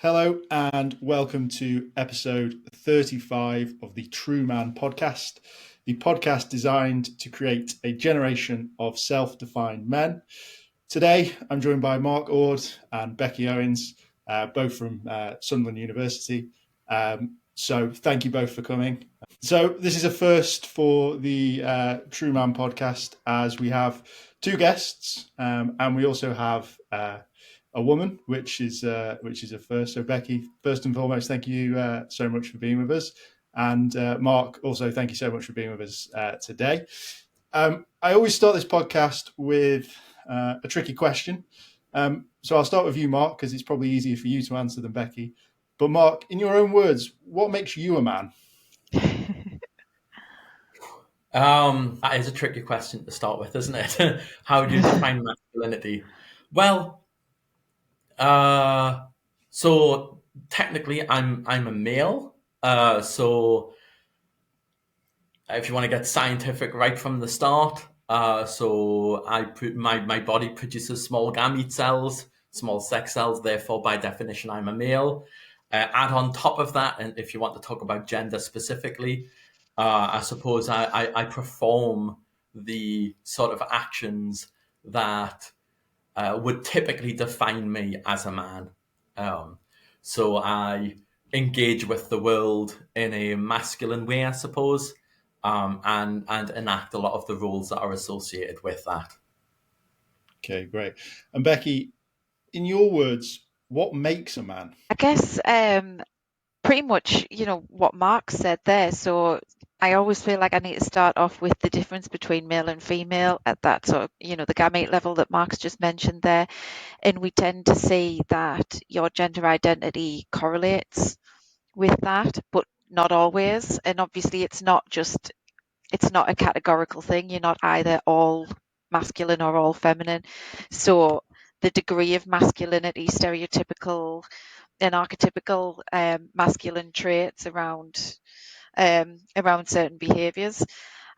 Hello and welcome to episode 35 of the TRUUMAN Podcast, the podcast designed to create a generation of self-defined men. Today, I'm joined by Mark Ord and Becci Owens, both from Sunderland University. So thank you both for coming. So this is a first for the TRUUMAN Podcast, as we have two guests and we also have a woman, which is a first. So Becci, first and foremost, thank you so much for being with us. And Mark, also thank you so much for being with us today. I always start this podcast with a tricky question. So I'll start with you, Mark, because it's probably easier for you to answer than Becci. But Mark, in your own words, what makes you a man? That is a tricky question to start with, isn't it? How do you define masculinity? Well, so technically, I'm a male. So if you want to get scientific right from the start, so my body produces small gamete cells, small sex cells. Therefore, by definition, I'm a male. Add on top of that, and if you want to talk about gender specifically, I suppose I perform the sort of actions that would typically define me as a man. So I engage with the world in a masculine way, I suppose, and enact a lot of the roles that are associated with that. Okay, great. And Becci, in your words, what makes a man? I guess pretty much, what Mark said there. So I always feel like I need to start off with the difference between male and female at that sort of, the gamete level that Mark's just mentioned there. And we tend to see that your gender identity correlates with that, but not always. And obviously it's not a categorical thing. You're not either all masculine or all feminine. So the degree of masculinity, stereotypical and archetypical masculine traits around certain behaviours,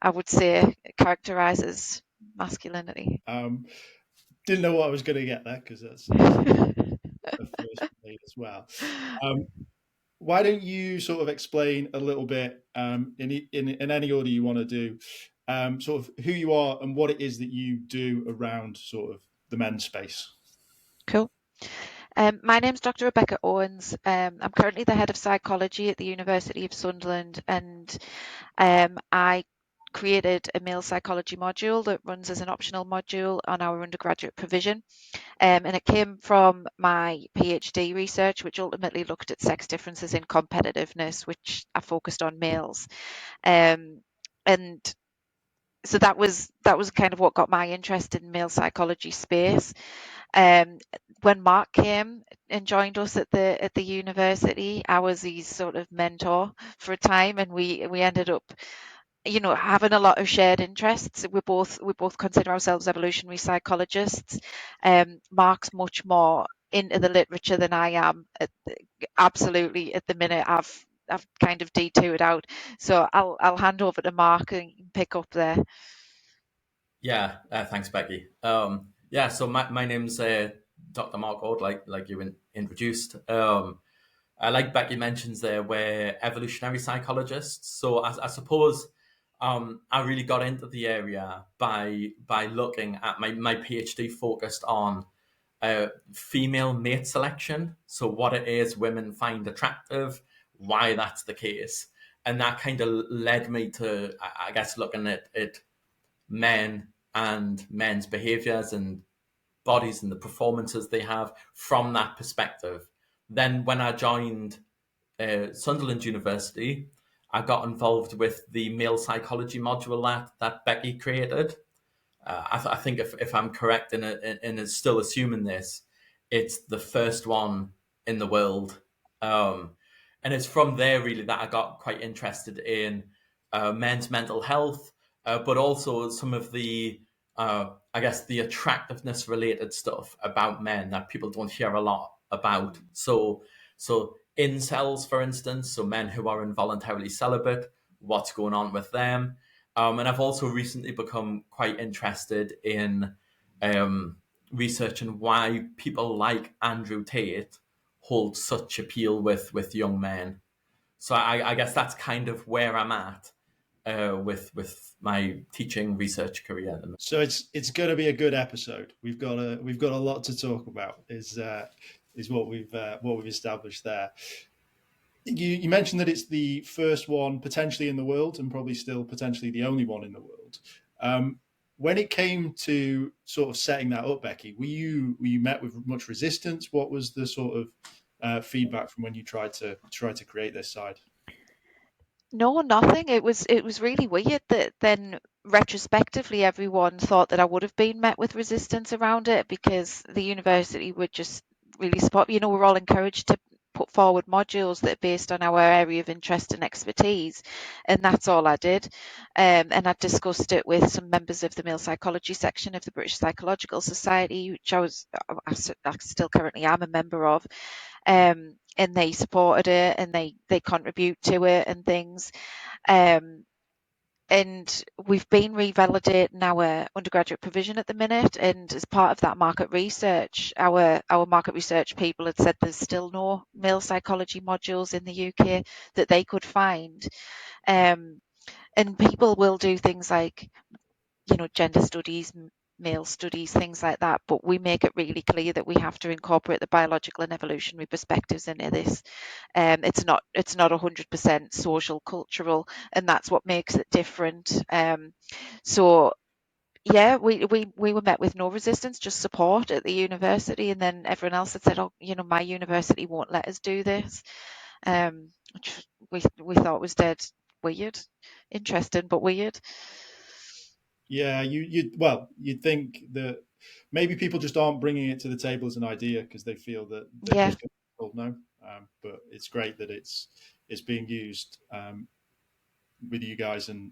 I would say characterises masculinity. Didn't know what I was going to get there, because that's the first play as well. Why don't you sort of explain a little bit in any order you want to do, sort of who you are and what it is that you do around sort of the men's space? Cool. My name's Dr. Rebecca Owens. I'm currently the head of psychology at the University of Sunderland, and I created a male psychology module that runs as an optional module on our undergraduate provision. And it came from my PhD research, which ultimately looked at sex differences in competitiveness, which I focused on males. And so that was kind of what got my interest in male psychology space. When Mark came and joined us at the university, I was his sort of mentor for a time, and we ended up, having a lot of shared interests. We both consider ourselves evolutionary psychologists. Mark's much more into the literature than I am. Absolutely, at the minute, I've kind of detoured out. So I'll hand over to Mark and pick up there. Yeah, thanks, Becci. So my name's Dr. Mark Ord, like you introduced. Like Becci mentions there, we're evolutionary psychologists. So I suppose I really got into the area by looking at my PhD focused on female mate selection. So what it is women find attractive, why that's the case. And that kind of led me to, I guess, looking at men and men's behaviors and bodies and the performances they have from that perspective. Then when I joined Sunderland University, I got involved with the male psychology module that Becci created. I think if I'm correct in still assuming this, it's the first one in the world. And it's from there really that I got quite interested in men's mental health, but also some of the, I guess, the attractiveness related stuff about men that people don't hear a lot about. So incels, for instance, so men who are involuntarily celibate, what's going on with them. And I've also recently become quite interested in researching why people like Andrew Tate hold such appeal with young men. So I guess that's kind of where I'm at with my teaching research career. So it's going to be a good episode. We've got a lot to talk about. Is what we've established there. You mentioned that it's the first one potentially in the world, and probably still potentially the only one in the world. When it came to sort of setting that up, Becci, were you met with much resistance? What was the sort of feedback from when you tried to create this side? No, nothing. It was really weird that then retrospectively everyone thought that I would have been met with resistance around it, because the university would just really support. We're all encouraged to put forward modules that are based on our area of interest and expertise, and that's all I did. And I discussed it with some members of the male psychology section of the British Psychological Society, which I still currently am a member of. And they supported it, and they contribute to it and things. And we've been revalidating our undergraduate provision at the minute, and as part of that market research, our market research people had said there's still no male psychology modules in the UK that they could find. And people will do things like, gender studies, male studies, things like that, but we make it really clear that we have to incorporate the biological and evolutionary perspectives into this. It's not 100% social cultural, and that's what makes it different. So yeah, we were met with no resistance, just support at the university, and then everyone else had said, oh, my university won't let us do this, which we thought was dead weird. Interesting, but weird. Yeah, you'd think that maybe people just aren't bringing it to the table as an idea because they feel that they're just going to be told no. But it's great that it's being used with you guys, and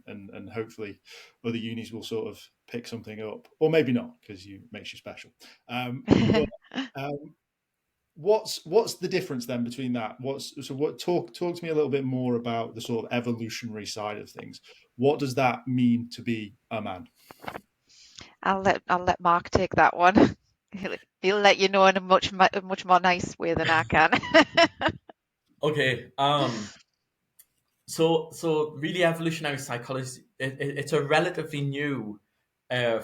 hopefully other unis will sort of pick something up, or maybe not, because it makes you special. But what's the difference then between that? Talk to me a little bit more about the sort of evolutionary side of things. What does that mean to be a man? I'll let Mark take that one. He'll let you know in a much more nice way than I can. Okay. So really, evolutionary psychology, it's a relatively new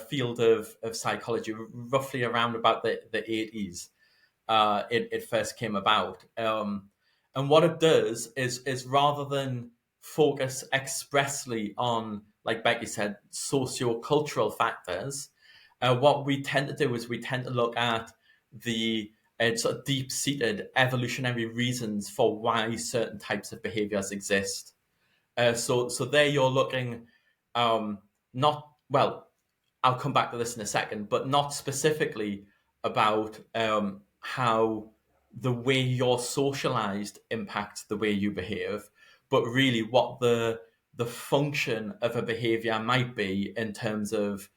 field of psychology, roughly around about the 80s. It first came about. And what it does is rather than focus expressly on, like Becci said, socio-cultural factors, what we tend to do is we tend to look at the sort of deep-seated evolutionary reasons for why certain types of behaviors exist. So there you're looking, not, well, I'll come back to this in a second, but not specifically about how the way you're socialized impacts the way you behave, but really what the function of a behavior might be in terms of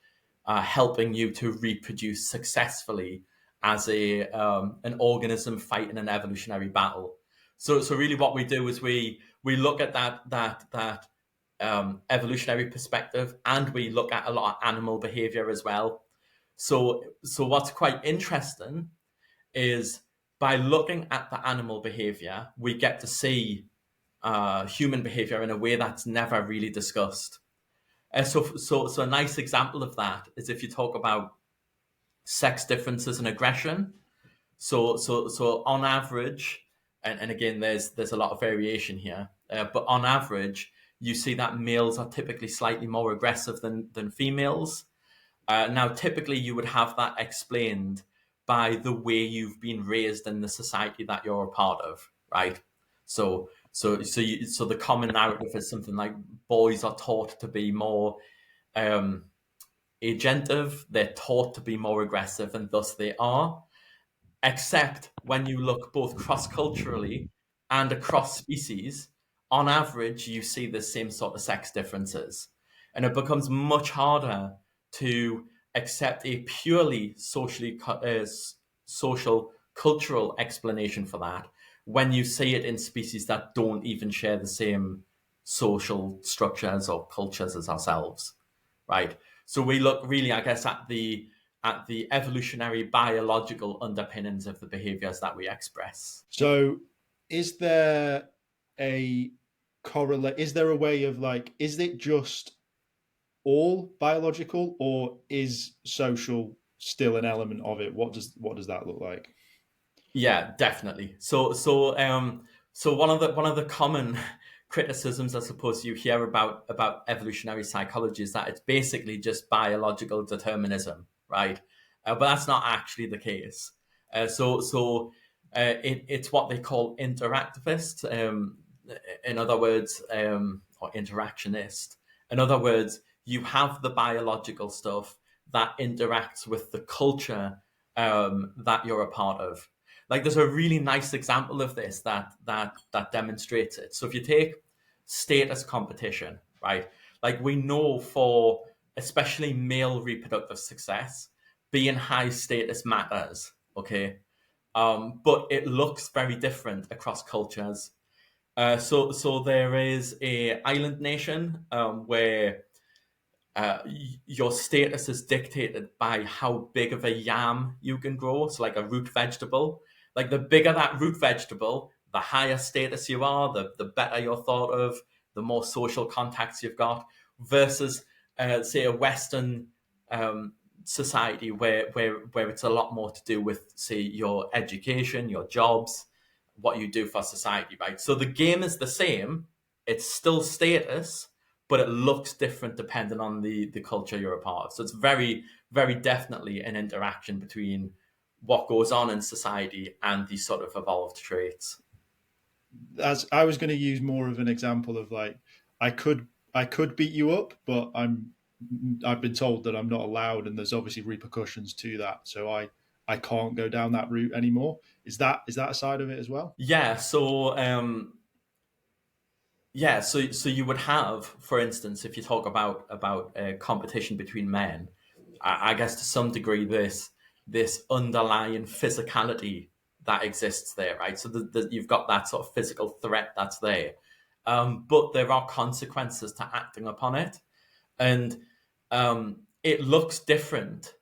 helping you to reproduce successfully as an organism fighting an evolutionary battle. So really what we do is we look at that evolutionary perspective, and we look at a lot of animal behavior as well. So what's quite interesting is by looking at the animal behavior, we get to see human behavior in a way that's never really discussed. So a nice example of that is if you talk about sex differences and aggression. So on average, and again, there's a lot of variation here, but on average, you see that males are typically slightly more aggressive than females. Now, typically, you would have that explained by the way you've been raised in the society that you're a part of, right? So the common narrative is something like boys are taught to be more agentive, they're taught to be more aggressive, and thus they are. Except when you look both cross-culturally and across species, on average, you see the same sort of sex differences. And it becomes much harder to accept a purely social cultural explanation for that when you see it in species that don't even share the same social structures or cultures as ourselves, right? So we look really, I guess, at the at the evolutionary biological underpinnings of the behaviors that we express. So, is there a correlate? Is there a way of like, is it just all biological, or is social still an element of it? What does that look like? Yeah, definitely. So one of the common criticisms, I suppose, you hear about evolutionary psychology is that it's basically just biological determinism, right? But that's not actually the case. It's what they call interactivist. In other words, or interactionist. In other words, you have the biological stuff that interacts with the culture that you're a part of. Like, there's a really nice example of this that demonstrates it. So if you take status competition, right? Like, we know for especially male reproductive success, being high status matters, okay? But it looks very different across cultures. So there is a island nation where your status is dictated by how big of a yam you can grow. So, like a root vegetable, like the bigger that root vegetable, the higher status you are, the better you're thought of, the more social contacts you've got. Versus, say, a Western society where it's a lot more to do with, say, your education, your jobs, what you do for society, right? So the game is the same. It's still status, but it looks different depending on the culture you're a part of. So it's very, very definitely an interaction between what goes on in society and these sort of evolved traits. As I was going to use more of an example of like, I could beat you up, but I've been told that I'm not allowed, and there's obviously repercussions to that. So I can't go down that route anymore. Is that a side of it as well? Yeah. So you would have, for instance, if you talk about competition between men, I guess to some degree this underlying physicality that exists there, right? So you've got that sort of physical threat that's there, but there are consequences to acting upon it, and it looks different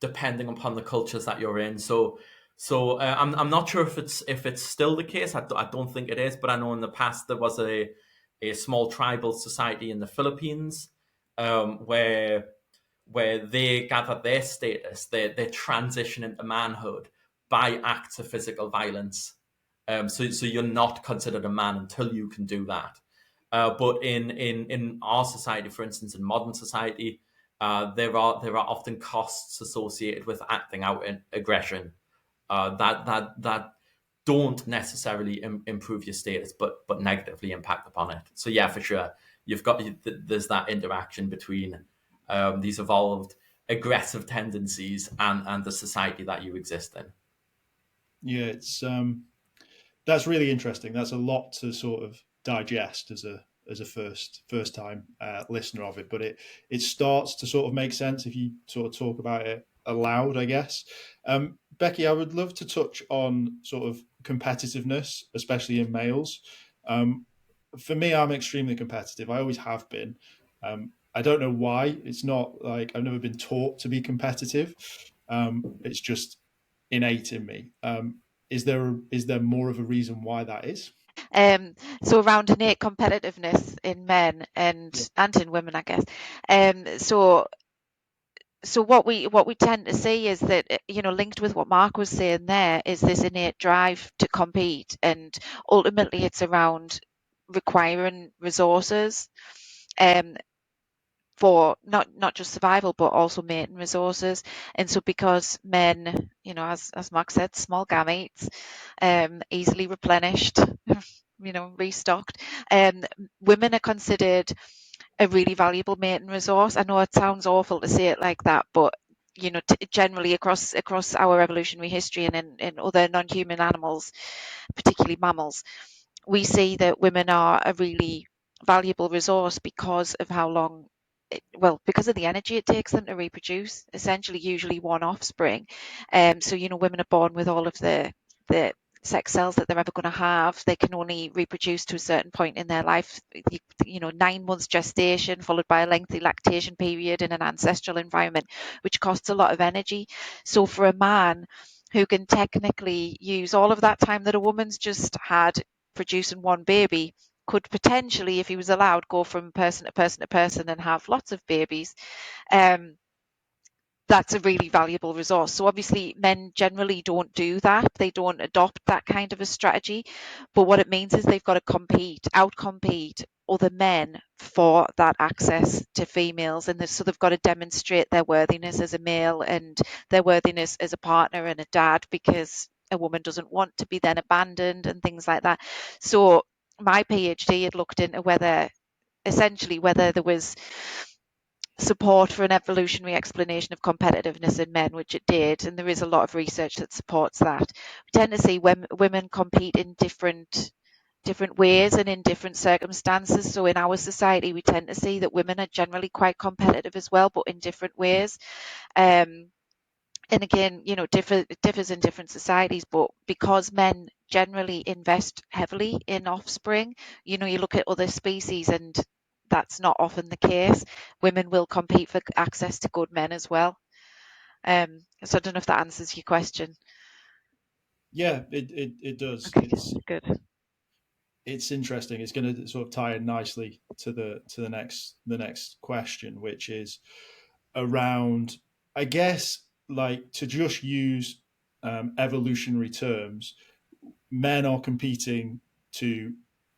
depending upon the cultures that you're in. I'm not sure if it's still the case. I don't think it is, but I know in the past there was a small tribal society in the Philippines where they gather their status, their transition into manhood by acts of physical violence. So you're not considered a man until you can do that. But in our society, for instance, in modern society, there are often costs associated with acting out in aggression that don't necessarily improve your status, but negatively impact upon it. So yeah, for sure, there's that interaction between these evolved aggressive tendencies and the society that you exist in. Yeah, it's that's really interesting. That's a lot to sort of digest as a first time listener of it, but it starts to sort of make sense if you sort of talk about it aloud, I guess. Becci, I would love to touch on sort of competitiveness, especially in males. For me, I'm extremely competitive. I always have been. I don't know why. It's not like I've never been taught to be competitive. It's just innate in me. Is there more of a reason why that is? So around innate competitiveness in men and in women, I guess. So what we tend to see is that, linked with what Mark was saying there, is this innate drive to compete, and ultimately it's around requiring resources for not just survival but also mating resources. And so because men, as Mark said, small gametes, easily replenished, restocked, women are considered a really valuable mating resource. I know it sounds awful to say it like that, but generally across our evolutionary history and in other non-human animals, particularly mammals, we see that women are a really valuable resource because of how long because of the energy it takes them to reproduce, essentially usually one offspring. So women are born with all of the sex cells that they're ever going to have. They can only reproduce to a certain point in their life. 9 months gestation followed by a lengthy lactation period in an ancestral environment, which costs a lot of energy. So for a man who can technically use all of that time that a woman's just had producing one baby, could potentially, if he was allowed, go from person to person to person and have lots of babies. That's a really valuable resource. So obviously men generally don't do that. They don't adopt that kind of a strategy. But what it means is they've got to outcompete other men for that access to females. And so they've got to demonstrate their worthiness as a male and their worthiness as a partner and a dad, because a woman doesn't want to be then abandoned and things like that. So my PhD had looked into whether there was support for an evolutionary explanation of competitiveness in men, which it did, and there is a lot of research that supports that. We tend to see when women compete in different ways and in different circumstances. So in our society, we tend to see that women are generally quite competitive as well, but in different ways. And again, it differs in different societies, but because men generally invest heavily in offspring, you look at other species and that's not often the case. Women will compete for access to good men as well. So I don't know if that answers your question. Yeah, it does. Okay, good. It's interesting. It's going to sort of tie in nicely to the next question, which is around, I guess, like, to just use evolutionary terms, men are competing to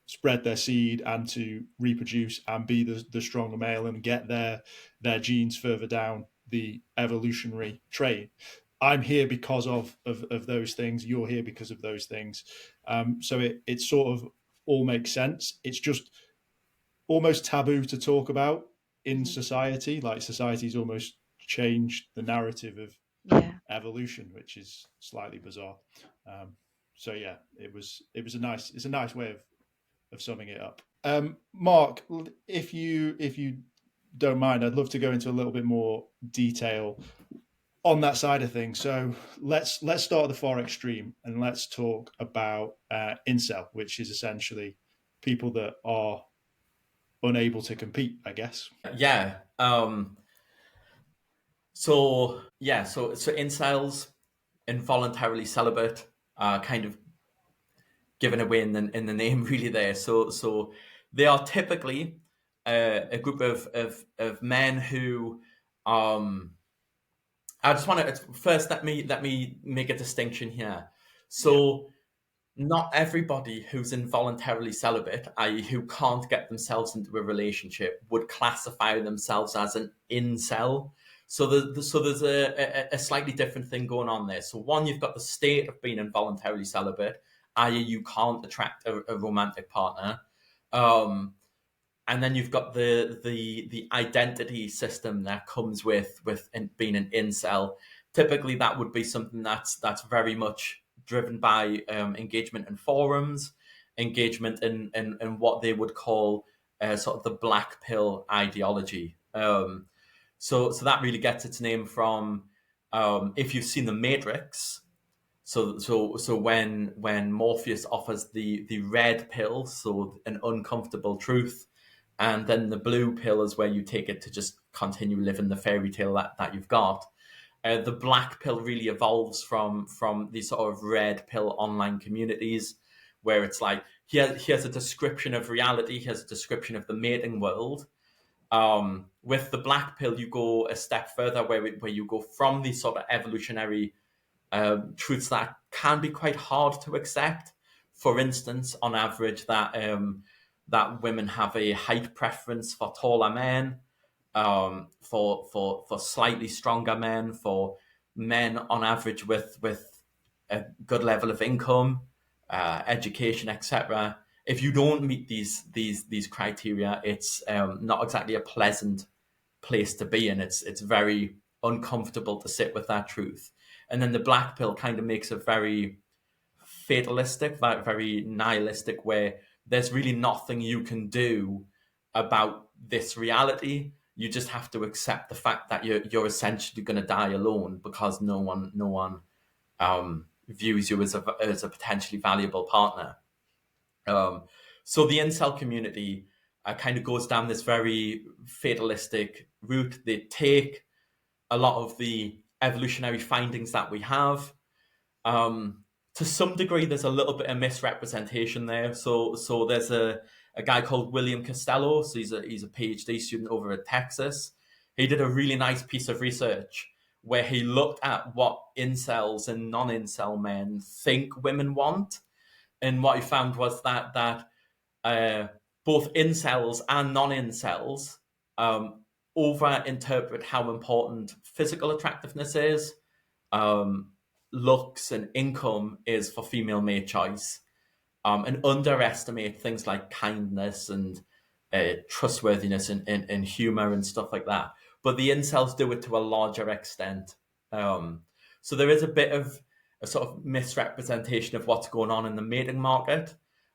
spread their seed and to reproduce and be the stronger male and get their genes further down the evolutionary train. I'm here because of those things. You're here because of those things. So it sort of all makes sense. It's just almost taboo to talk about in society. Like, society's almost changed the narrative of evolution, which is slightly bizarre. So yeah, it's a nice way of summing it up. Mark, if you don't mind, I'd love to go into a little bit more detail on that side of things. So let's start at the far extreme and let's talk about incel, which is essentially people that are unable to compete, I guess. Yeah. So incels, involuntarily celibate, kind of given away in the name really there. So they are typically a group of men who I just want to first let me make a distinction here. So not everybody who's involuntarily celibate, i.e., who can't get themselves into a relationship, would classify themselves as an incel. So there's a slightly different thing going on there. So one, you've got the state of being involuntarily celibate, i.e., you can't attract a romantic partner. And then you've got the identity system that comes with being an incel. Typically, that would be something that's very much driven by engagement in forums, engagement in what they would call sort of the black pill ideology. So that really gets its name from, if you've seen The Matrix. So when Morpheus offers the red pill, so an uncomfortable truth, and then the blue pill is where you take it to just continue living the fairy tale that you've got. The black pill really evolves from these sort of red pill online communities, where it's like, here's a description of reality, here's a description of the mating world. With the black pill, you go a step further, where you go from these sort of evolutionary truths that can be quite hard to accept. For instance, on average, that women have a height preference for taller men, for slightly stronger men, for men on average with a good level of income, education, etc. If you don't meet these criteria, it's not exactly a pleasant place to be in. It's very uncomfortable to sit with that truth. And then the black pill kind of makes it very fatalistic, very nihilistic, where there's really nothing you can do about this reality. You just have to accept the fact that you're essentially going to die alone, because no one views you as a potentially valuable partner. So the incel community kind of goes down this very fatalistic route. They take a lot of the evolutionary findings that we have. To some degree, there's a little bit of misrepresentation there. So there's a guy called William Costello. So he's a PhD student over at Texas. He did a really nice piece of research where he looked at what incels and non-incel men think women want, and what he found was that both incels and non-incels over-interpret how important physical attractiveness is, looks and income is for female mate choice, and underestimate things like kindness and trustworthiness and humor and stuff like that. But the incels do it to a larger extent. So there is a bit of a sort of misrepresentation of what's going on in the mating market.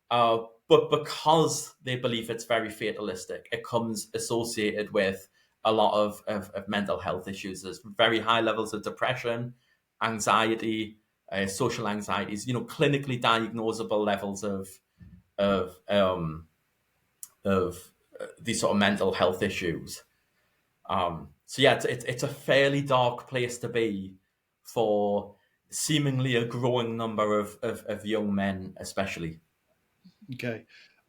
But because they believe it's very fatalistic, it comes associated with a lot of mental health issues. There's very high levels of depression, anxiety, social anxieties, clinically diagnosable levels of these sort of mental health issues. So yeah, it's a fairly dark place to be for seemingly a growing number of young men, especially. Okay,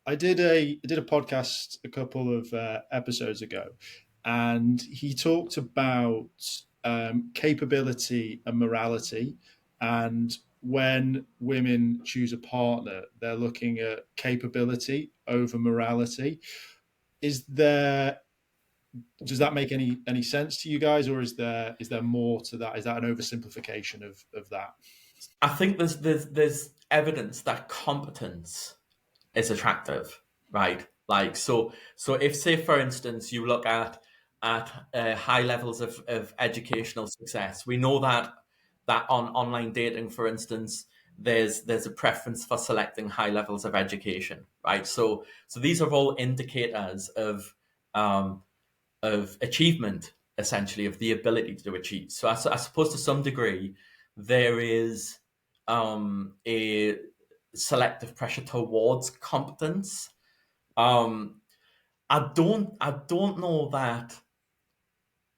I did a podcast a couple of episodes ago, and he talked about capability and morality, and when women choose a partner, they're looking at capability over morality. Does that make any sense to you guys, or is there more to that? Is that an oversimplification of that? I think there's evidence that competence is attractive, right? Like so if, say, for instance, you look at high levels of educational success, we know that on online dating, for instance, there's a preference for selecting high levels of education, right? So these are all indicators of achievement, essentially, of the ability to achieve. So I suppose to some degree there is a selective pressure towards competence. I don't know that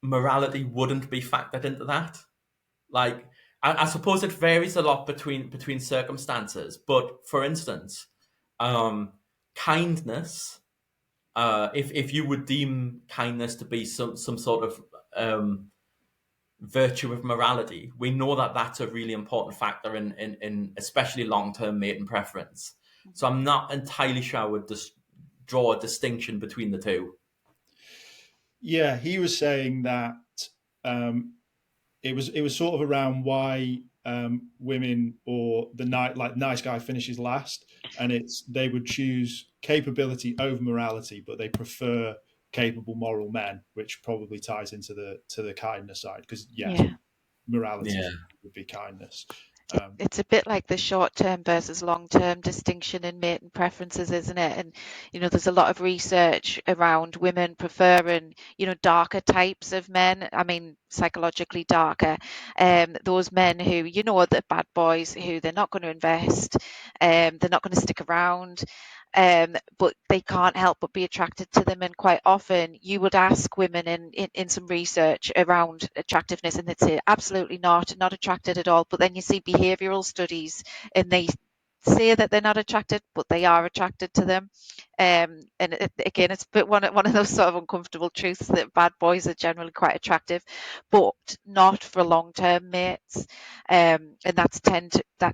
morality wouldn't be factored into that. Like, I suppose it varies a lot between circumstances. But for instance, kindness. If you would deem kindness to be some sort of virtue of morality, we know that that's a really important factor in especially long-term mating preference. So I'm not entirely sure I would just draw a distinction between the two. Yeah, he was saying that it was sort of around why women or the nice guy finishes last, and they would choose capability over morality, but they prefer capable moral men, which probably ties into the kindness side, because morality would be kindness. It's a bit like the short-term versus long-term distinction in mating preferences, isn't it? And there's a lot of research around women preferring darker types of men. I mean, psychologically darker. Those men who are the bad boys, who they're not going to invest, they're not going to stick around. But they can't help but be attracted to them. And quite often you would ask women in some research around attractiveness, and they'd say absolutely not attracted at all. But then you see behavioural studies and they say that they're not attracted, but they are attracted to them. And again, it's a bit one of those sort of uncomfortable truths that bad boys are generally quite attractive, but not for long-term mates. And that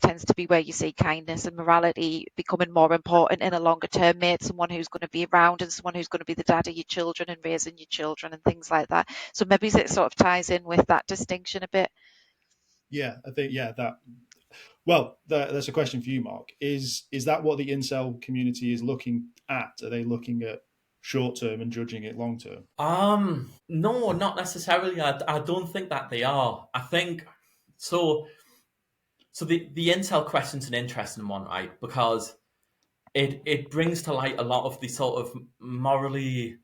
tends to be where you see kindness and morality becoming more important in a longer-term mate, someone who's going to be around and someone who's going to be the dad of your children and raising your children and things like that. So maybe it sort of ties in with that distinction a bit. Yeah, I think that. Well, that's a question for you, Mark. Is that what the incel community is looking at? Are they looking at short term and judging it long term? No, not necessarily. I don't think that they are. I think so. So the incel question's an interesting one, right? Because it brings to light a lot of the sort of morally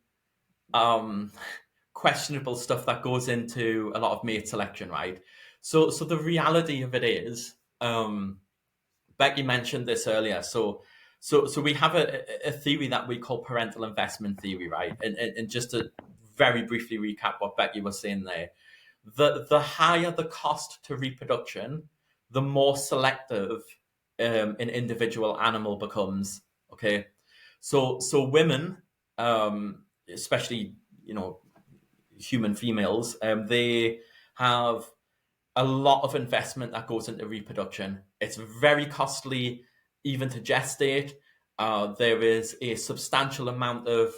questionable stuff that goes into a lot of mate selection, right? So the reality of it is Becky mentioned this earlier. So we have a theory that we call parental investment theory, right? And just to very briefly recap what Becky was saying there, the higher the cost to reproduction, the more selective an individual animal becomes. Okay, so women, especially human females, they have a lot of investment that goes into reproduction. It's very costly even to gestate. There is a substantial amount of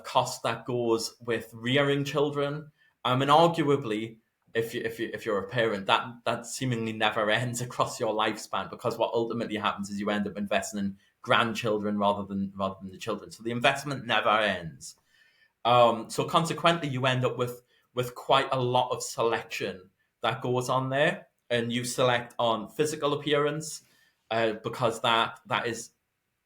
cost that goes with rearing children. And arguably, if you're a parent, that seemingly never ends across your lifespan, because what ultimately happens is you end up investing in grandchildren rather than the children. So the investment never ends. So consequently, you end up with quite a lot of selection that goes on there, and you select on physical appearance because that is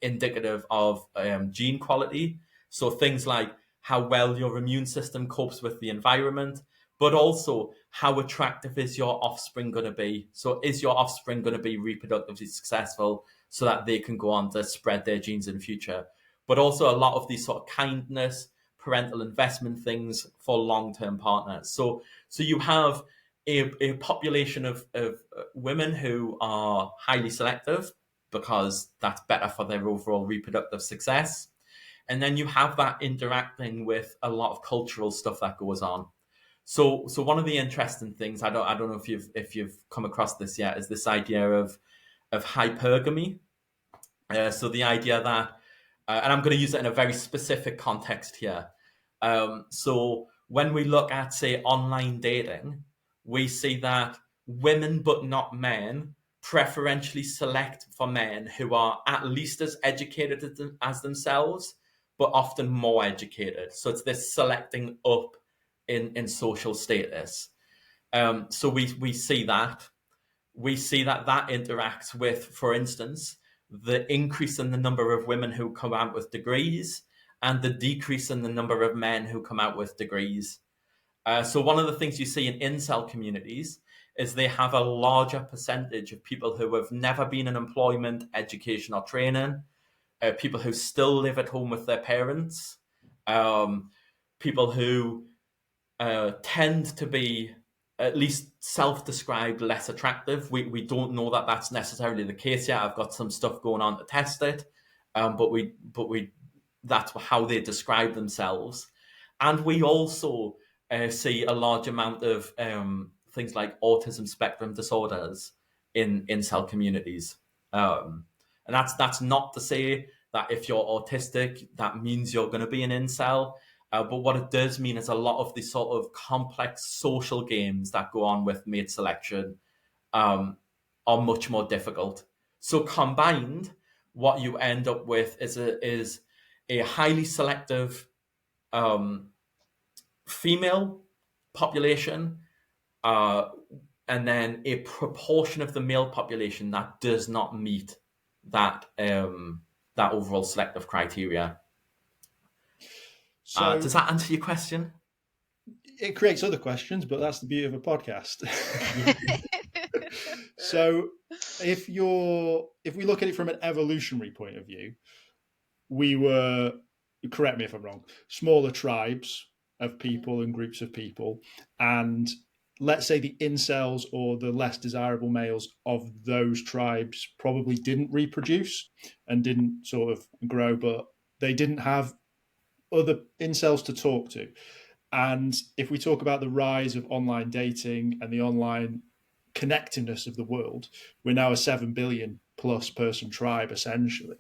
indicative of gene quality. So things like how well your immune system copes with the environment, but also how attractive is your offspring going to be. So is your offspring going to be reproductively successful so that they can go on to spread their genes in the future? But also a lot of these sort of kindness, parental investment things for long-term partners. So you have a population of women who are highly selective because that's better for their overall reproductive success. And then you have that interacting with a lot of cultural stuff that goes on. So one of the interesting things, I don't know if you've come across this yet, is this idea of hypergamy. So the idea that, and I'm going to use it in a very specific context here. So when we look at, say, online dating, we see that women, but not men, preferentially select for men who are at least as educated as themselves, but often more educated. So it's this selecting up in social status. So we see that. We see that interacts with, for instance, the increase in the number of women who come out with degrees and the decrease in the number of men who come out with degrees. So one of the things you see in incel communities is they have a larger percentage of people who have never been in employment, education, or training, people who still live at home with their parents, people who tend to be at least self-described less attractive. We don't know that that's necessarily the case yet. I've got some stuff going on to test it, but that's how they describe themselves. And we also see a large amount of things like autism spectrum disorders in incel communities. And that's not to say that if you're autistic, that means you're going to be an incel. But what it does mean is a lot of the sort of complex social games that go on with mate selection are much more difficult. So combined, what you end up with is a highly selective female population, and then a proportion of the male population that does not meet that overall selective criteria. So does that answer your question? It creates other questions, but that's the beauty of a podcast. So if we look at it from an evolutionary point of view, we were, correct me if I'm wrong, smaller tribes of people and groups of people, and let's say the incels or the less desirable males of those tribes probably didn't reproduce and didn't sort of grow, but they didn't have other incels to talk to. And if we talk about the rise of online dating and the online connectiveness of the world, we're now a 7 billion plus person tribe, essentially.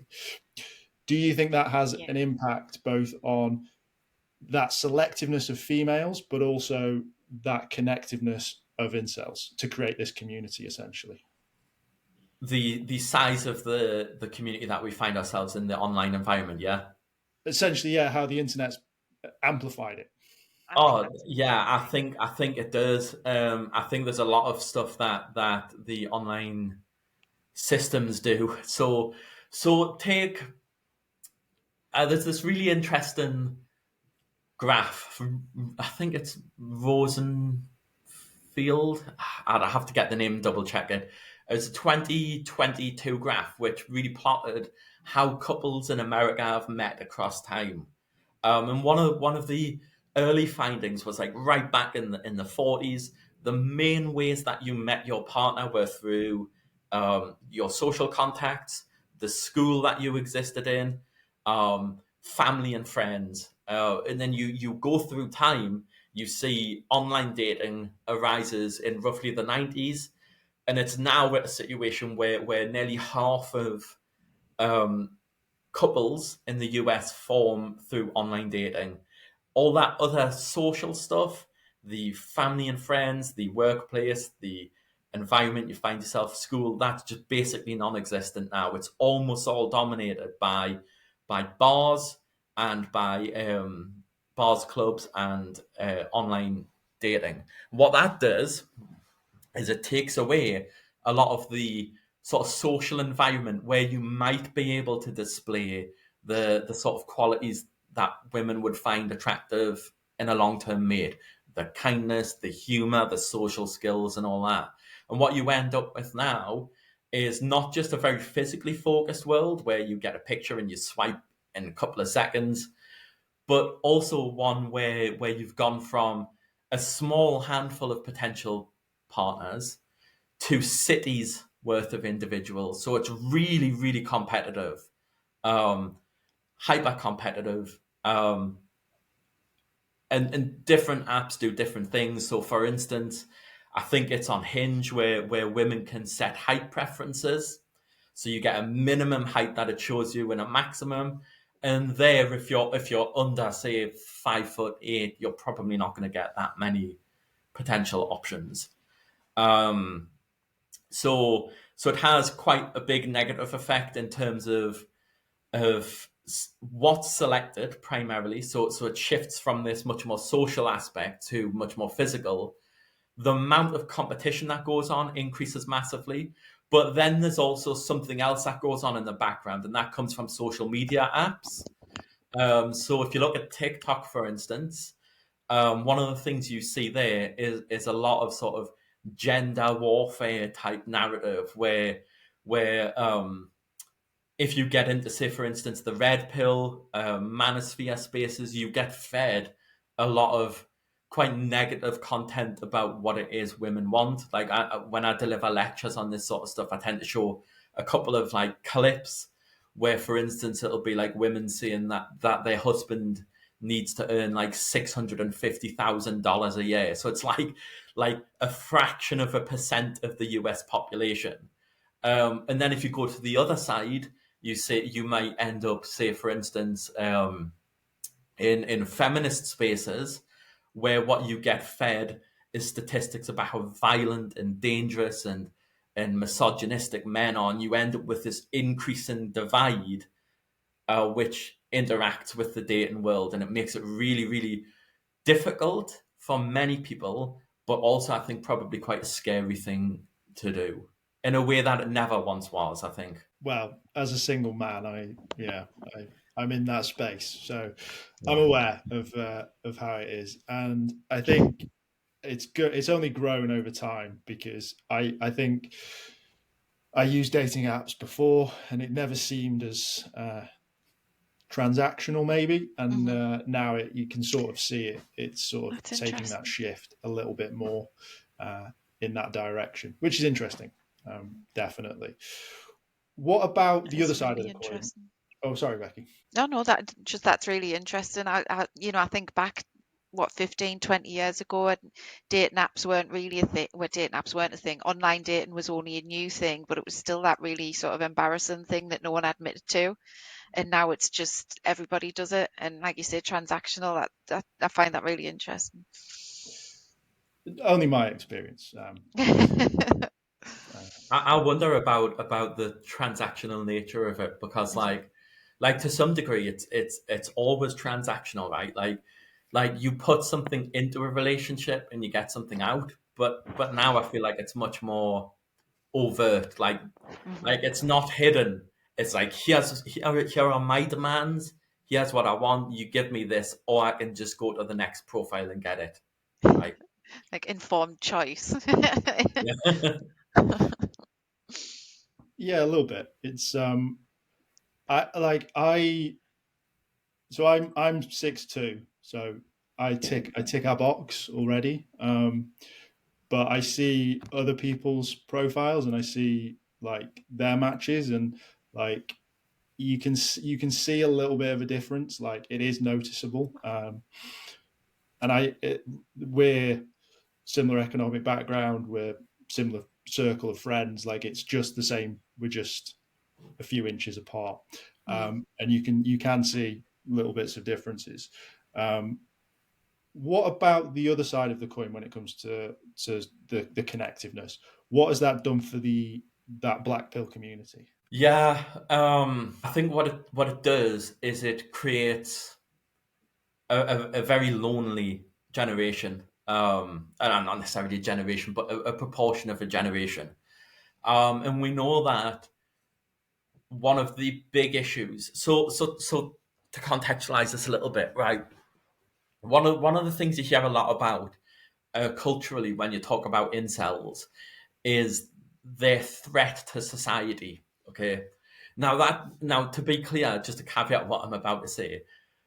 Do you think that has an impact both on that selectiveness of females, but also that connectiveness of incels to create this community, essentially? The size of the community that we find ourselves in, the online environment, yeah? Essentially, yeah, how the internet's amplified it. I think it does. I think there's a lot of stuff that the online systems do. So take there's this really interesting graph from, I think it's Rosenfield. I'd have to get the name and double check it. It was a 2022 graph which really plotted how couples in America have met across time. And one of the early findings was like right back in the 40s, the main ways that you met your partner were through your social contacts, the school that you existed in, family and friends. And then you go through time, you see online dating arises in roughly the 90s. And it's now at a situation where nearly half of couples in the US form through online dating. All that other social stuff, the family and friends, the workplace, the environment you find yourself, school, that's just basically non-existent now. It's almost all dominated by bars and by bars, clubs, and online dating. What that does is it takes away a lot of the sort of social environment where you might be able to display the sort of qualities that women would find attractive in a long-term mate, the kindness, the humor, the social skills, and all that. And what you end up with now is not just a very physically focused world where you get a picture and you swipe in a couple of seconds, but also one where you've gone from a small handful of potential partners to cities worth of individuals. So it's really, really competitive, hyper competitive. And different apps do different things. So for instance, I think it's on Hinge where women can set height preferences. So you get a minimum height that it shows you and a maximum. And there, if you're under, say, 5'8", you're probably not going to get that many potential options. So it has quite a big negative effect in terms of what's selected primarily. So it shifts from this much more social aspect to much more physical. The amount of competition that goes on increases massively. But then there's also something else that goes on in the background, and that comes from social media apps. So if you look at TikTok, for instance, one of the things you see there is a lot of sort of gender warfare type narrative where if you get into, say, for instance, the red pill manosphere spaces, you get fed a lot of quite negative content about what it is women want. Like when I deliver lectures on this sort of stuff, I tend to show a couple of like clips where, for instance, it'll be like women saying that their husband needs to earn like $650,000 a year. So it's like a fraction of a percent of the US population. And then if you go to the other side, you might end up, say, for instance, in feminist spaces, where what you get fed is statistics about how violent and dangerous and misogynistic men are, and you end up with this increasing divide, which interacts with the dating world, and it makes it really, really difficult for many people, but also I think probably quite a scary thing to do in a way that it never once was, I think. Well, as a single man, I'm in that space, so I'm aware of how it is, and I think it's good. It's only grown over time because I think I used dating apps before, and it never seemed as transactional, maybe, and now you can sort of see it. It's sort of taking that shift a little bit more in that direction, which is interesting, definitely. What about the other side of the coin? Oh, sorry, Becky. No, that's really interesting. I think back 15, 20 years ago, and dating apps weren't really a thing. Well, dating apps weren't a thing. Online dating was only a new thing, but it was still that really sort of embarrassing thing that no one admitted to. And now it's just everybody does it, and like you say, transactional. I find that really interesting. Only my experience. I wonder about the transactional nature of it, because like to some degree it's always transactional, right? Like you put something into a relationship and you get something out, but now I feel like it's much more overt. Like it's not hidden. It's like here are my demands. Here's what I want. You give me this, or I can just go to the next profile and get it. Right? Like informed choice. Yeah. Yeah, a little bit. It's I so I'm 6'2", so I tick our box already. But I see other people's profiles and I see like their matches, and like you can see a little bit of a difference. Like it is noticeable. And we're similar economic background, we're similar circle of friends. Like it's just the same. We're just a few inches apart, and you can see little bits of differences. Um, what about the other side of the coin when it comes to the connectiveness? What has that done for that black pill community? Yeah, I think what it does is it creates a very lonely generation, and not necessarily a generation, but a proportion of a generation. And we know that one of the big issues. So to contextualize this a little bit, right? One of the things you hear a lot about culturally when you talk about incels is their threat to society. Okay. Now to be clear, just to caveat what I'm about to say,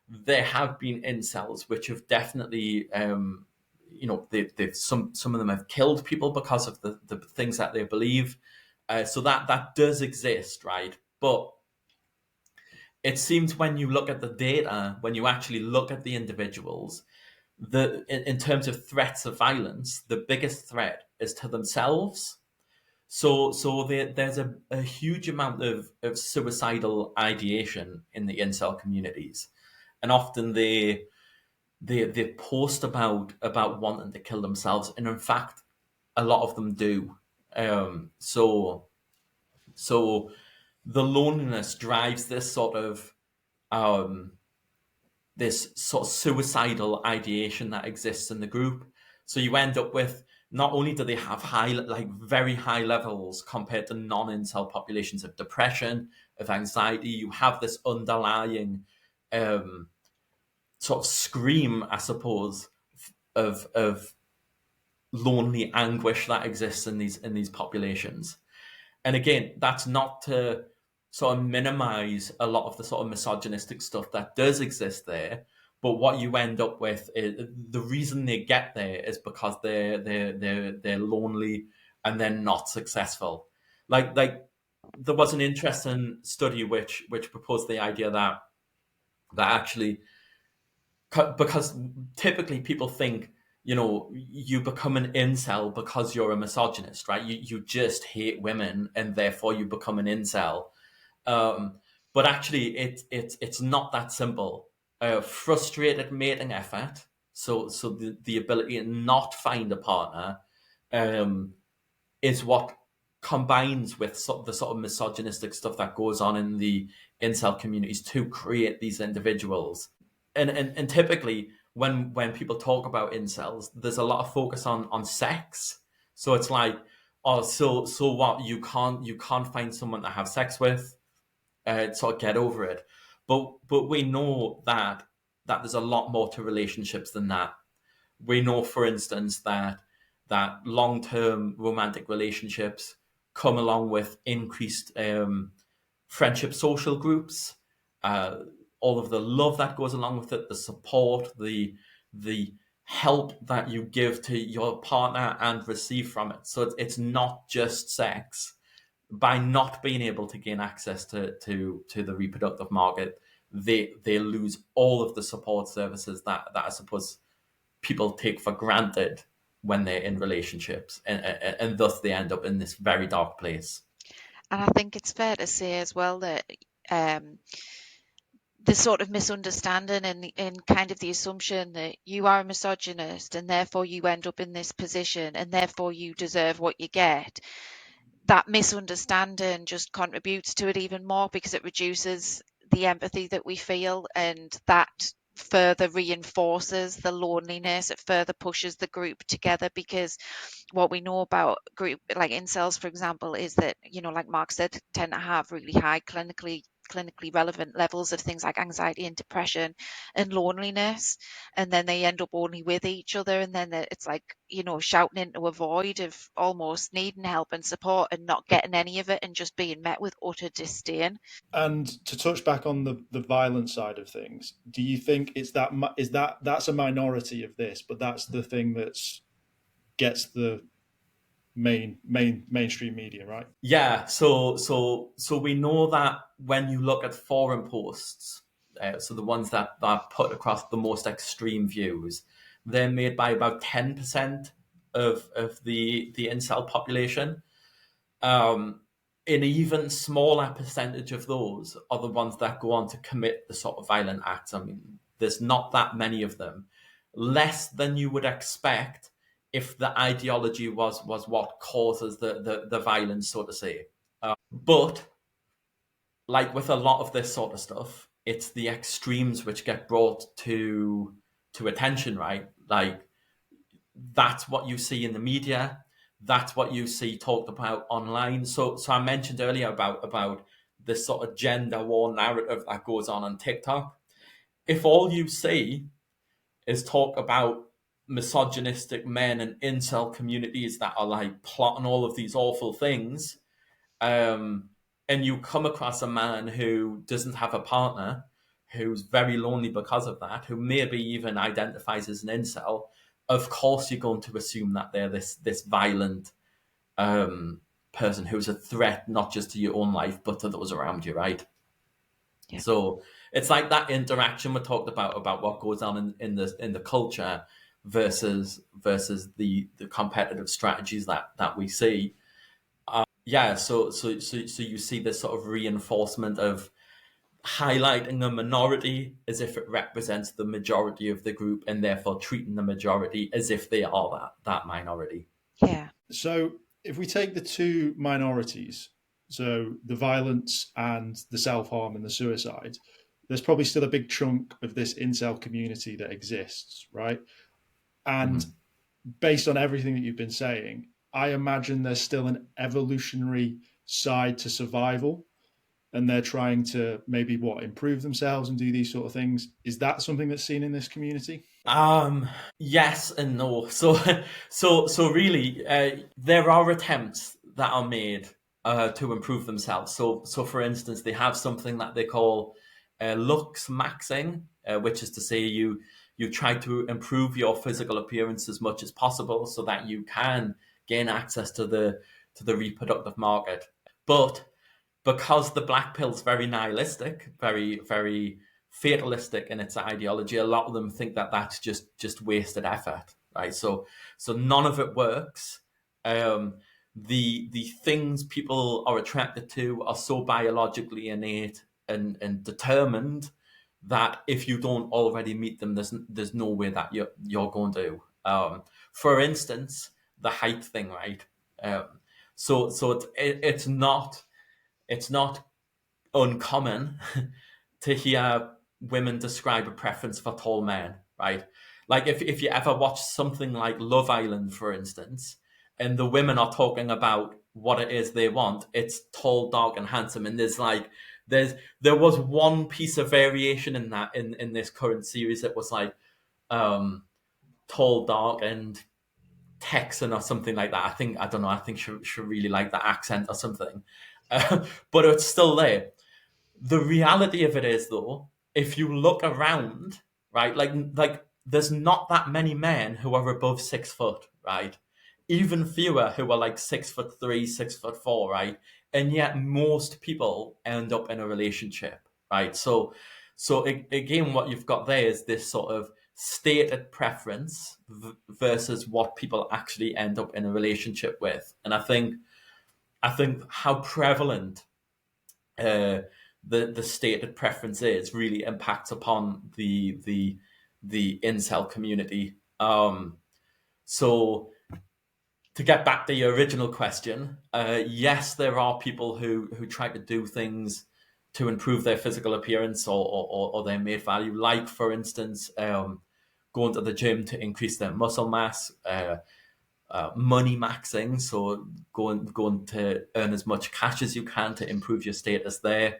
there have been incels which have definitely, some of them have killed people because of the things that they believe. So that does exist, right? But it seems when you look at the data, when you actually look at the individuals, in terms of threats of violence, the biggest threat is to themselves. So there's a huge amount of suicidal ideation in the incel communities, and often they post about wanting to kill themselves, and in fact, a lot of them do. So the loneliness drives um, this sort of suicidal ideation that exists in the group. So you end up with, not only do they have very high levels compared to non-incel populations of depression, of anxiety, you have this underlying um, sort of scream, I suppose, of lonely anguish that exists in these populations. And again, that's not to sort of minimize a lot of the sort of misogynistic stuff that does exist there. But what you end up with is the reason they get there is because they're lonely and they're not successful. Like there was an interesting study which proposed the idea that actually, because typically people think, you become an incel because you're a misogynist, right? You just hate women and therefore you become an incel. um, but actually it's not that simple. Frustrated mating effort, so the ability to not find a partner, um, is what combines with the sort of misogynistic stuff that goes on in the incel communities to create these individuals. And typically when people talk about incels, there's a lot of focus on sex. So it's like, oh, so what, you can't find someone to have sex with, sort of get over it. But we know that there's a lot more to relationships than that. We know, for instance, that long-term romantic relationships come along with increased friendship social groups, uh, all of the love that goes along with it, the support, the help that you give to your partner and receive from it. So it's not just sex. By not being able to gain access to the reproductive market, they lose all of the support services that I suppose people take for granted when they're in relationships, and thus they end up in this very dark place. And I think it's fair to say as well that um, the sort of misunderstanding and kind of the assumption that you are a misogynist and therefore you end up in this position and therefore you deserve what you get, that misunderstanding just contributes to it even more because it reduces the empathy that we feel, and that further reinforces the loneliness. It further pushes the group together, because what we know about group like incels, for example, is that, like Mark said, tend to have really high clinically relevant levels of things like anxiety and depression and loneliness, and then they end up only with each other, and then it's like, you know, shouting into a void of almost needing help and support and not getting any of it and just being met with utter disdain. And to touch back on the violent side of things, do you think that's a minority of this, but that's the thing that's gets the mainstream media, right? Yeah, so we know that when you look at forum posts, so the ones that put across the most extreme views, they're made by about 10% of the incel population. An even smaller percentage of those are the ones that go on to commit the sort of violent acts. I mean, there's not that many of them, less than you would expect if the ideology was what causes the violence, so to say. But like with a lot of this sort of stuff, it's the extremes which get brought to attention, right? Like that's what you see in the media. That's what you see talked about online. So I mentioned earlier about this sort of gender war narrative that goes on TikTok. If all you see is talk about misogynistic men and incel communities that are like plotting all of these awful things, and you come across a man who doesn't have a partner, who's very lonely because of that, who maybe even identifies as an incel, of course you're going to assume that they're this violent person who's a threat not just to your own life but to those around you, right? Yeah. So it's like that interaction we talked about what goes on in the culture versus the competitive strategies that we see. So you see this sort of reinforcement of highlighting a minority as if it represents the majority of the group, and therefore treating the majority as if they are that minority. Yeah. So if we take the two minorities, so the violence and the self-harm and the suicide, there's probably still a big chunk of this incel community that exists, right? And based on everything that you've been saying, I imagine there's still an evolutionary side to survival, and they're trying to maybe improve themselves and do these sort of things. Is that something that's seen in this community? Yes and no. So really, there are attempts that are made to improve themselves. So for instance, they have something that they call looks maxing, which is to say you try to improve your physical appearance as much as possible so that you can gain access to the reproductive market. But because the black pill's very nihilistic, very, very fatalistic in its ideology, a lot of them think that that's just wasted effort, right? So none of it works. The things people are attracted to are so biologically innate and determined that if you don't already meet them, there's no way that you're going to. For instance, the height thing, right? So it's not uncommon to hear women describe a preference for tall men, right? Like if you ever watch something like Love Island, for instance, and the women are talking about what it is they want, it's tall, dark, and handsome. And there was one piece of variation in that in this current series that was like tall, dark, and Texan or something like that. I don't know. I think she really liked the accent or something. But it's still there. The reality of it is, though, if you look around, right, like there's not that many men who are above 6 foot, right? Even fewer who are like 6'3", 6'4", right? And yet most people end up in a relationship, right? So again, what you've got there is this sort of stated preference versus what people actually end up in a relationship with. And I think how prevalent the stated preference is really impacts upon the incel community. So to get back to your original question, yes, there are people who try to do things to improve their physical appearance or their mate value, like for instance, going to the gym to increase their muscle mass. Money maxing, so going to earn as much cash as you can to improve your status there.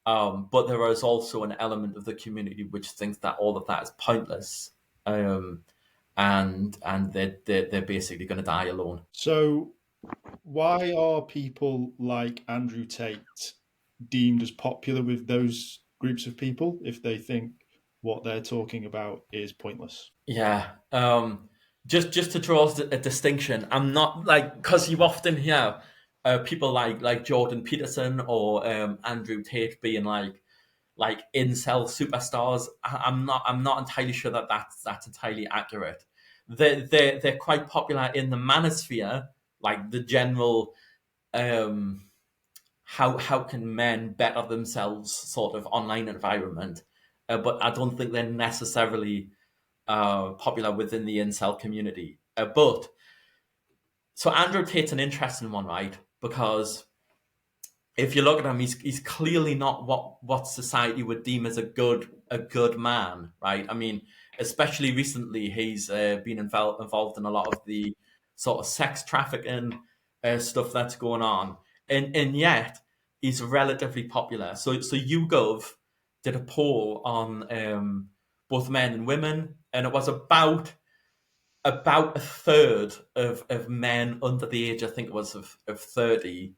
But there is also an element of the community which thinks that all of that is pointless, and they're basically going to die alone. So, why are people like Andrew Tate deemed as popular with those groups of people if they think what they're talking about is pointless? Yeah. Just to draw a distinction, I'm not like, because you often hear people like Jordan Peterson or Andrew Tate being like incel superstars. I'm not entirely sure that that's entirely accurate. They're quite popular in the manosphere, like the general how can men better themselves sort of online environment, but I don't think they're necessarily popular within the incel community. But so Andrew Tate's an interesting one, right? Because if you look at him, he's clearly not what society would deem as a good man, right? I mean, especially recently, he's been involved in a lot of the sort of sex trafficking stuff that's going on, and yet he's relatively popular. So YouGov did a poll on both men and women, and it was about a third of men under the age, I think it was of 30,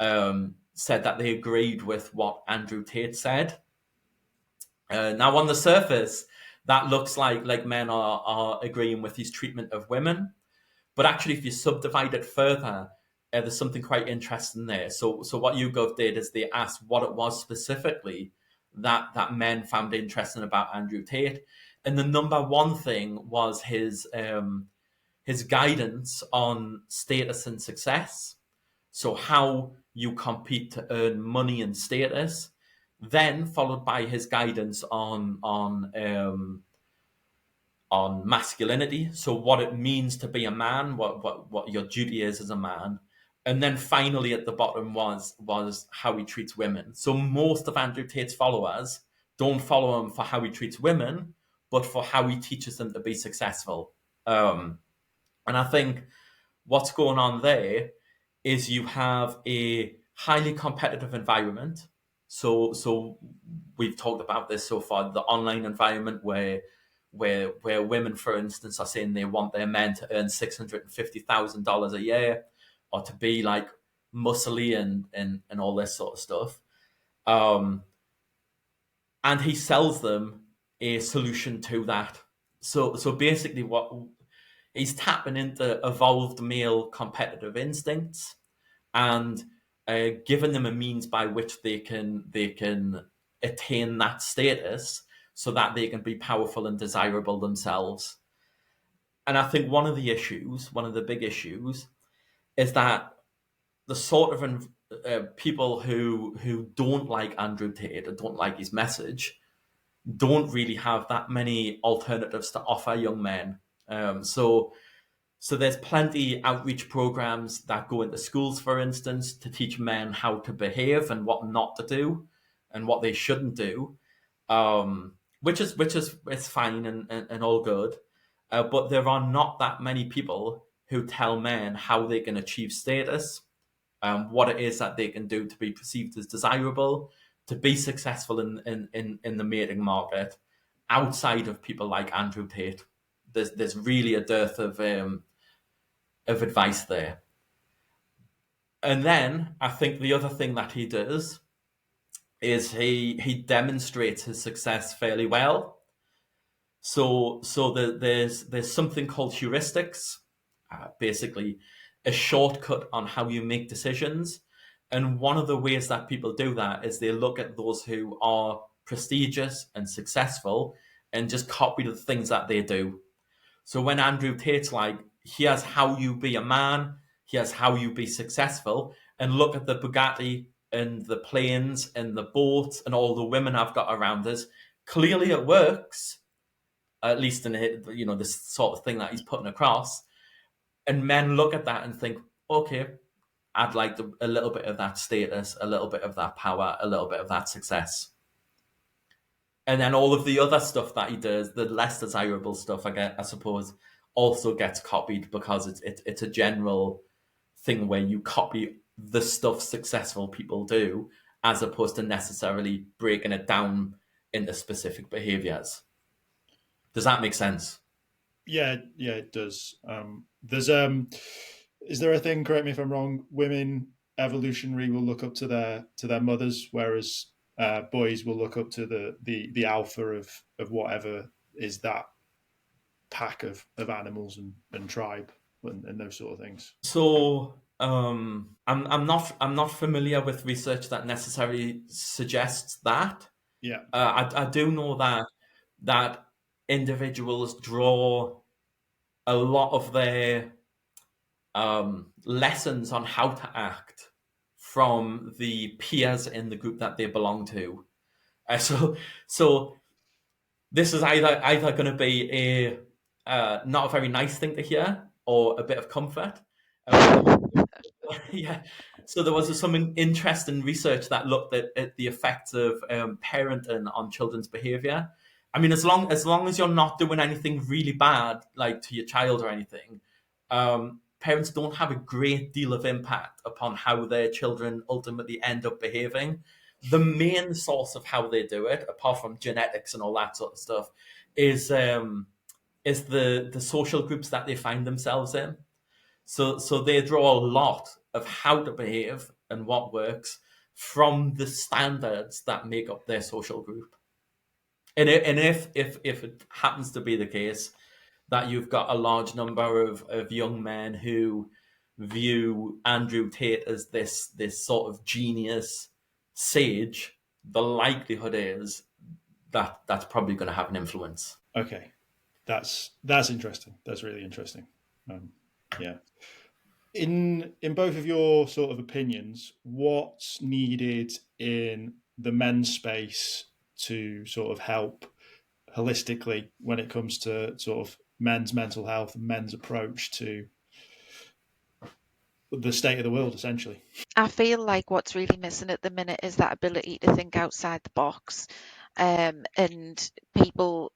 said that they agreed with what Andrew Tate said. Now, on the surface, that looks like men are agreeing with his treatment of women. But actually, if you subdivide it further, there's something quite interesting there. So what YouGov did is they asked what it was specifically that men found interesting about Andrew Tate. And the number one thing was his guidance on status and success. So how you compete to earn money and status, then followed by his guidance on masculinity. So what it means to be a man, what your duty is as a man. And then finally at the bottom was how he treats women. So most of Andrew Tate's followers don't follow him for how he treats women, but for how he teaches them to be successful. And I think what's going on there is you have a highly competitive environment. So we've talked about this so far, the online environment where women, for instance, are saying they want their men to earn $650,000 a year, or to be like muscly and all this sort of stuff. And he sells them a solution to that. So basically what he's tapping into evolved male competitive instincts and giving them a means by which they can attain that status so that they can be powerful and desirable themselves. And I think one of the big issues, is that the sort of people who don't like Andrew Tate and don't like his message don't really have that many alternatives to offer young men. So there's plenty outreach programs that go into schools, for instance, to teach men how to behave and what not to do and what they shouldn't do, which is it's fine and all good. But there are not that many people who tell men how they can achieve status, what it is that they can do to be perceived as desirable, to be successful in the mating market, outside of people like Andrew Tate. There's really a dearth of advice there. And then I think the other thing that he does is he demonstrates his success fairly well. So there's something called heuristics, basically a shortcut on how you make decisions. And one of the ways that people do that is they look at those who are prestigious and successful and just copy the things that they do. So when Andrew Tate's like, here's how you be a man, here's how you be successful, and look at the Bugatti and the planes and the boats and all the women I've got around us, clearly it works, at least in this sort of thing that he's putting across. And men look at that and think, okay, I'd like a little bit of that status, a little bit of that power, a little bit of that success. And then all of the other stuff that he does, the less desirable stuff, I suppose, also gets copied because it's a general thing where you copy the stuff successful people do as opposed to necessarily breaking it down into specific behaviors. Does that make sense? Yeah, it does. There's is there a thing? Correct me if I'm wrong. Women evolutionary will look up to their mothers, whereas boys will look up to the alpha of whatever is that pack of animals and tribe and those sort of things. So I'm not familiar with research that necessarily suggests that. Yeah. I do know that individuals draw a lot of their lessons on how to act from the peers in the group that they belong to. So this is either going to be a not a very nice thing to hear or a bit of comfort. Yeah. So there was some interesting research that looked at the effects of parenting on children's behavior. I mean, as long as you're not doing anything really bad, like to your child or anything, parents don't have a great deal of impact upon how their children ultimately end up behaving. The main source of how they do it, apart from genetics and all that sort of stuff, is the social groups that they find themselves in. So they draw a lot of how to behave and what works from the standards that make up their social group. And if it happens to be the case that you've got a large number of young men who view Andrew Tate as this sort of genius sage, the likelihood is that that's probably going to have an influence. Okay, that's interesting. That's really interesting. Yeah. In both of your sort of opinions, what's needed in the men's space to sort of help holistically when it comes to sort of men's mental health and men's approach to the state of the world, essentially? I feel like what's really missing at the minute is that ability to think outside the box. And people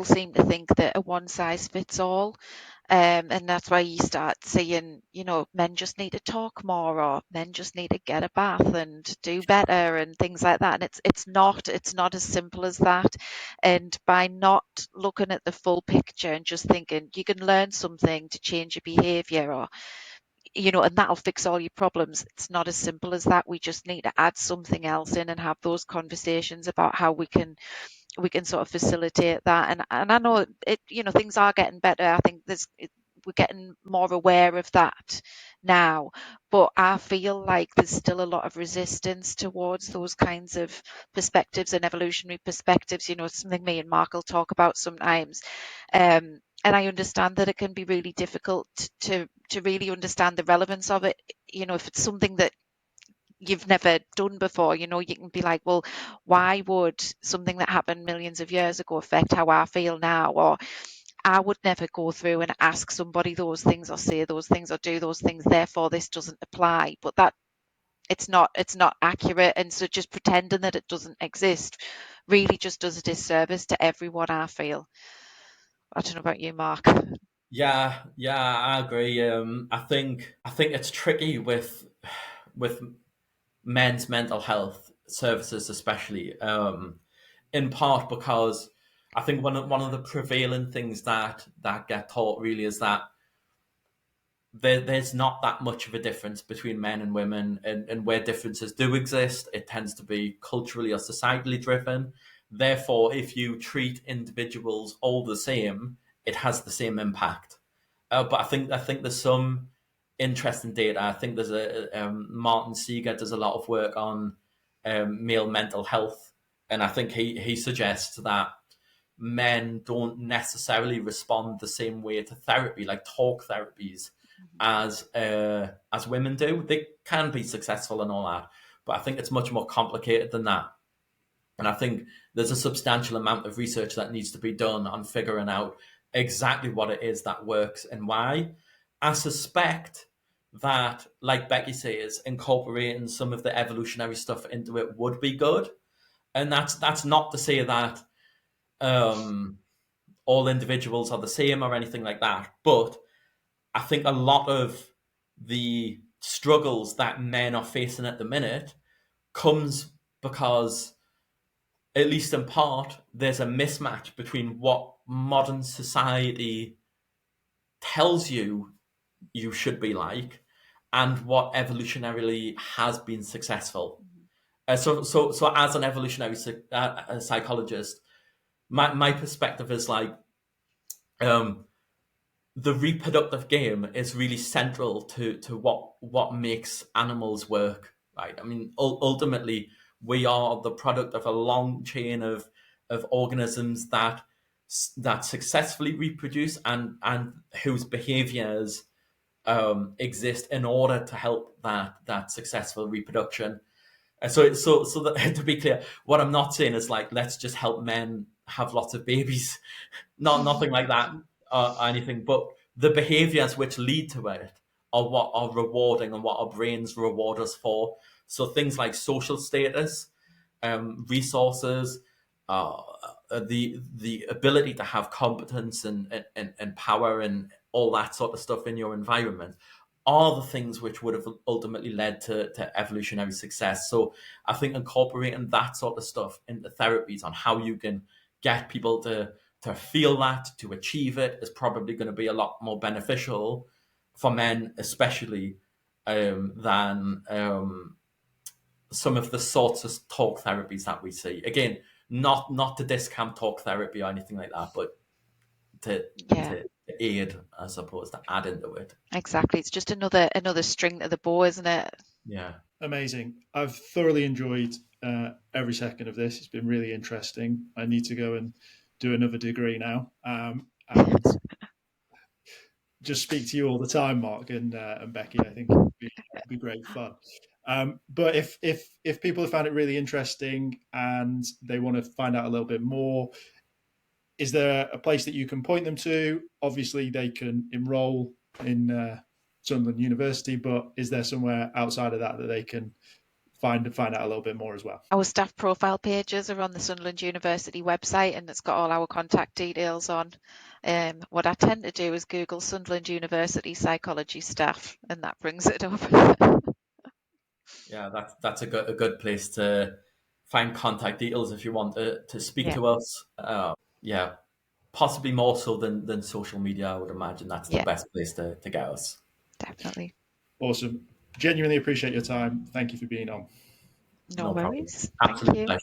seem to think that a one size fits all. And that's why you start seeing, men just need to talk more, or men just need to get a bath and do better and things like that. And it's not as simple as that. And by not looking at the full picture and just thinking you can learn something to change your behavior, or and that'll fix all your problems. It's not as simple as that. We just need to add something else in and have those conversations about how we can sort of facilitate that. And I know things are getting better. I think we're getting more aware of that now, but I feel like there's still a lot of resistance towards those kinds of perspectives and evolutionary perspectives. It's something me and Mark will talk about sometimes. And I understand that it can be really difficult to really understand the relevance of it. If it's something that you've never done before, you can be like, well, why would something that happened millions of years ago affect how I feel now? Or I would never go through and ask somebody those things or say those things or do those things, therefore this doesn't apply. But that it's not accurate. And so just pretending that it doesn't exist really just does a disservice to everyone, I feel. I don't know about you, Mark. Yeah, I agree. I think it's tricky with men's mental health services, especially in part because I think one of the prevailing things that get taught really is that there's not that much of a difference between men and women, and where differences do exist, it tends to be culturally or societally driven. Therefore, if you treat individuals all the same, it has the same impact. But I think there's some interesting data. I think there's Martin Seeger does a lot of work on male mental health, and I think he suggests that men don't necessarily respond the same way to therapy, like talk therapies, as women do. They can be successful and all that, but I think it's much more complicated than that. And I think there's a substantial amount of research that needs to be done on figuring out exactly what it is that works and why. I suspect that, like Becci says, incorporating some of the evolutionary stuff into it would be good. And that's not to say that all individuals are the same or anything like that. But I think a lot of the struggles that men are facing at the minute comes because, at least in part, there's a mismatch between what modern society tells you should be like and what evolutionarily has been successful. So as an evolutionary psychologist, my perspective is like, the reproductive game is really central to what makes animals work, right? I mean, ultimately, we are the product of a long chain of organisms that successfully reproduce and whose behaviors exist in order to help that successful reproduction. So that, to be clear, what I'm not saying is like, let's just help men have lots of babies. Nothing like that or anything. But the behaviors which lead to it are what are rewarding and what our brains reward us for. So things like social status, resources, the ability to have competence and power and all that sort of stuff in your environment are the things which would have ultimately led to evolutionary success. So I think incorporating that sort of stuff into therapies on how you can get people to feel that, to achieve it, is probably going to be a lot more beneficial for men, especially, than some of the sorts of talk therapies that we see. Again, not to discount talk therapy or anything like that, but to aid as opposed to add into it. Exactly. It's just another string to the bow, isn't it? Yeah. Amazing. I've thoroughly enjoyed every second of this. It's been really interesting. I need to go and do another degree now, and just speak to you all the time, Mark and Becci. I think it'd be great fun. But if people have found it really interesting and they want to find out a little bit more, is there a place that you can point them to? Obviously, they can enroll in Sunderland University, but is there somewhere outside of that they can find out a little bit more as well? Our staff profile pages are on the Sunderland University website, and it's got all our contact details on. What I tend to do is Google Sunderland University psychology staff, and that brings it up. Yeah, that's a good place to find contact details if you want to speak to us. Yeah, possibly more so than social media. I would imagine that's the best place to get us. Definitely. Awesome. Genuinely appreciate your time. Thank you for being on. No worries. Absolute pleasure.